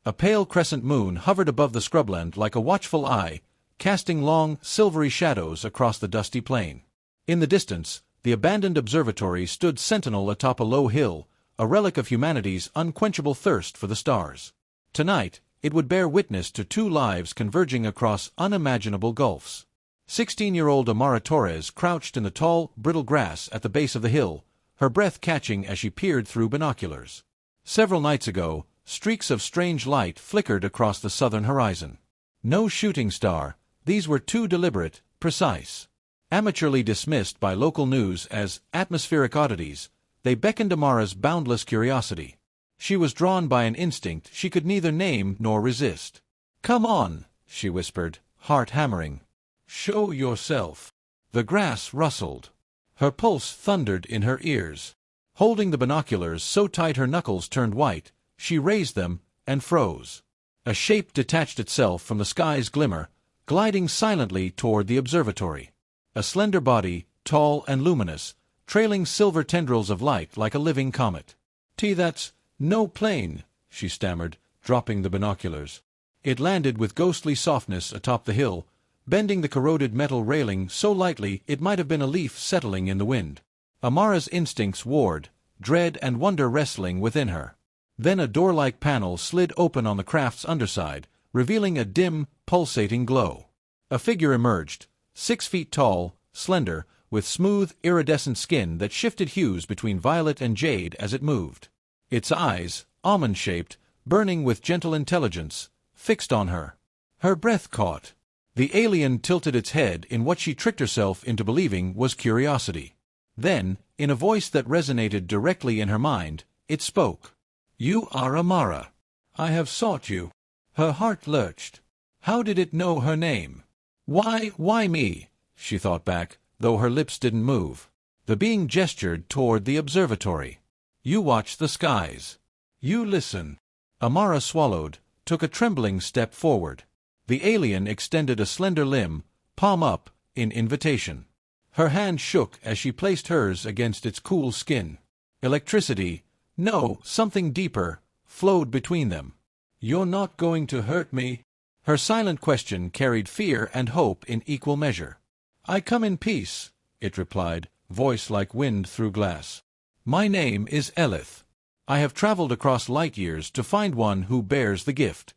A pale crescent moon hovered above the scrubland like a watchful eye, casting long, silvery shadows across the dusty plain. In the distance, the abandoned observatory stood sentinel atop a low hill, a relic of humanity's unquenchable thirst for the stars. Tonight, it would bear witness to two lives converging across unimaginable gulfs. 16-year-old Amara Torres crouched in the tall, brittle grass at the base of the hill, her breath catching as she peered through binoculars. Several nights ago, streaks of strange light flickered across the southern horizon. No shooting star, these were too deliberate, precise. Amateurly dismissed by local news as atmospheric oddities, they beckoned Amara's boundless curiosity. She was drawn by an instinct she could neither name nor resist. "Come on," she whispered, heart hammering. "Show yourself." The grass rustled. Her pulse thundered in her ears. Holding the binoculars so tight her knuckles turned white, she raised them and froze. A shape detached itself from the sky's glimmer, gliding silently toward the observatory. A slender body, tall and luminous, trailing silver tendrils of light like a living comet. That's no plane," she stammered, dropping the binoculars. It landed with ghostly softness atop the hill, bending the corroded metal railing so lightly it might have been a leaf settling in the wind. Amara's instincts warred, dread and wonder wrestling within her. Then a door-like panel slid open on the craft's underside, revealing a dim, pulsating glow. A figure emerged, 6 feet tall, slender, with smooth, iridescent skin that shifted hues between violet and jade as it moved. Its eyes, almond-shaped, burning with gentle intelligence, fixed on her. Her breath caught. The alien tilted its head in what she tricked herself into believing was curiosity. Then, in a voice that resonated directly in her mind, it spoke. "You are Amara. I have sought you." Her heart lurched. How did it know her name? Why me? She thought back, though her lips didn't move. The being gestured toward the observatory. "You watch the skies. You listen." Amara swallowed, took a trembling step forward. The alien extended a slender limb, palm up, in invitation. Her hand shook as she placed hers against its cool skin. Electricity, no, something deeper, flowed between them. "You're not going to hurt me?" Her silent question carried fear and hope in equal measure. "I come in peace," it replied, voice like wind through glass. "My name is Elyth. I have traveled across light years to find one who bears the gift."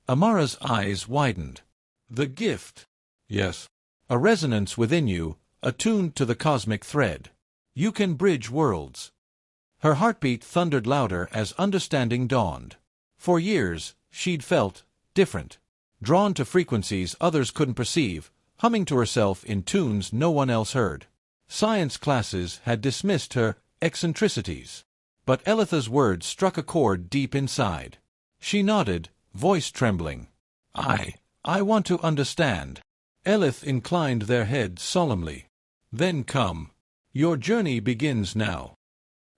Amara's eyes widened. "The gift?" "Yes. A resonance within you, attuned to the cosmic thread. You can bridge worlds." Her heartbeat thundered louder as understanding dawned. For years, she'd felt different. Drawn to frequencies others couldn't perceive, humming to herself in tunes no one else heard. Science classes had dismissed her eccentricities. But Elyth's words struck a chord deep inside. She nodded, voice trembling. I want to understand." Elyth inclined their head solemnly. "Then come. Your journey begins now."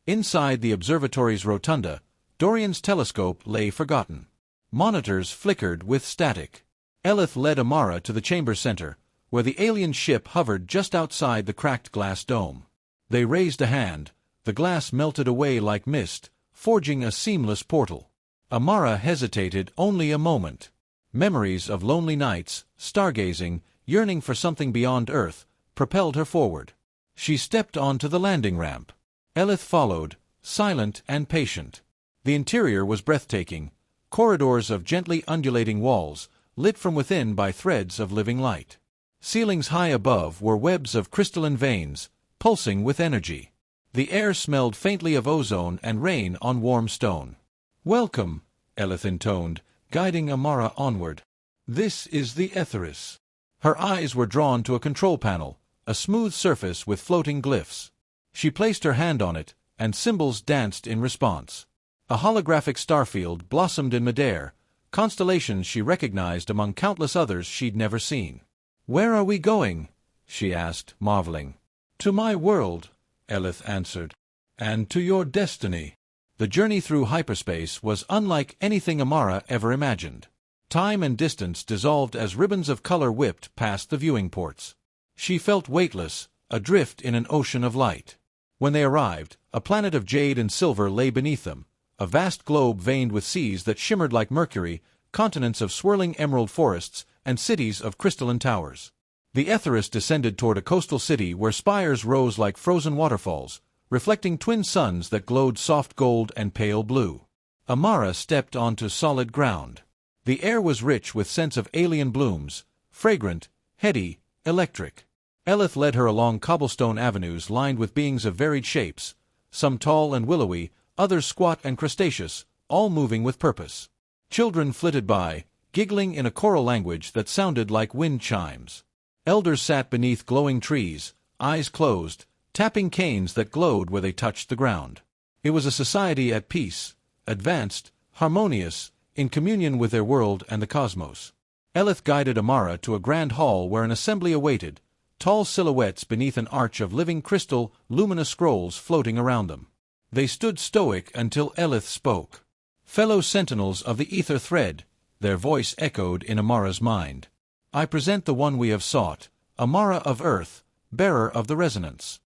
Inside the observatory's rotunda, Dorian's telescope lay forgotten. Monitors flickered with static. Elyth led Amara to the chamber center, where the alien ship hovered just outside the cracked glass dome. They raised a hand. The glass melted away like mist, forging a seamless portal. Amara hesitated only a moment. Memories of lonely nights, stargazing, yearning for something beyond Earth, propelled her forward. She stepped onto the landing ramp. Elyth followed, silent and patient. The interior was breathtaking, corridors of gently undulating walls, lit from within by threads of living light. Ceilings high above were webs of crystalline veins, pulsing with energy. The air smelled faintly of ozone and rain on warm stone. "Welcome," Elyth intoned, guiding Amara onward. "This is the Etheris." Her eyes were drawn to a control panel, a smooth surface with floating glyphs. She placed her hand on it, and symbols danced in response. A holographic starfield blossomed in midair, constellations she recognized among countless others she'd never seen. "Where are we going?" she asked, marveling. "To my world," Elyth answered. "And to your destiny." The journey through hyperspace was unlike anything Amara ever imagined. Time and distance dissolved as ribbons of color whipped past the viewing ports. She felt weightless, adrift in an ocean of light. When they arrived, a planet of jade and silver lay beneath them, a vast globe veined with seas that shimmered like mercury, continents of swirling emerald forests, and cities of crystalline towers. The Aetheris descended toward a coastal city where spires rose like frozen waterfalls, reflecting twin suns that glowed soft gold and pale blue. Amara stepped onto solid ground. The air was rich with scents of alien blooms, fragrant, heady, electric. Elyth led her along cobblestone avenues lined with beings of varied shapes, some tall and willowy, others squat and crustaceous, all moving with purpose. Children flitted by, giggling in a choral language that sounded like wind chimes. Elders sat beneath glowing trees, eyes closed, tapping canes that glowed where they touched the ground. It was a society at peace, advanced, harmonious, in communion with their world and the cosmos. Elyth guided Amara to a grand hall where an assembly awaited, tall silhouettes beneath an arch of living crystal, luminous scrolls floating around them. They stood stoic until Elyth spoke. "Fellow sentinels of the ether thread," their voice echoed in Amara's mind. "I present the one we have sought, Amara of Earth, bearer of the resonance."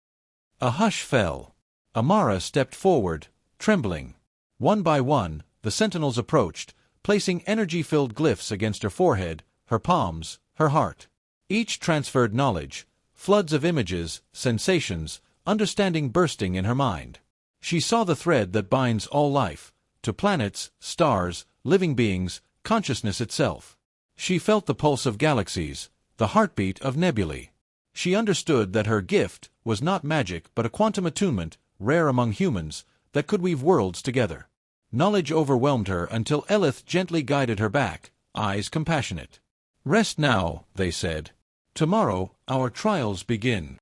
A hush fell. Amara stepped forward, trembling. One by one, the sentinels approached, placing energy-filled glyphs against her forehead, her palms, her heart. Each transferred knowledge, floods of images, sensations, understanding bursting in her mind. She saw the thread that binds all life, to planets, stars, living beings, consciousness itself. She felt the pulse of galaxies, the heartbeat of nebulae. She understood that her gift was not magic but a quantum attunement, rare among humans, that could weave worlds together. Knowledge overwhelmed her until Elyth gently guided her back, eyes compassionate. "Rest now," they said. "Tomorrow, our trials begin."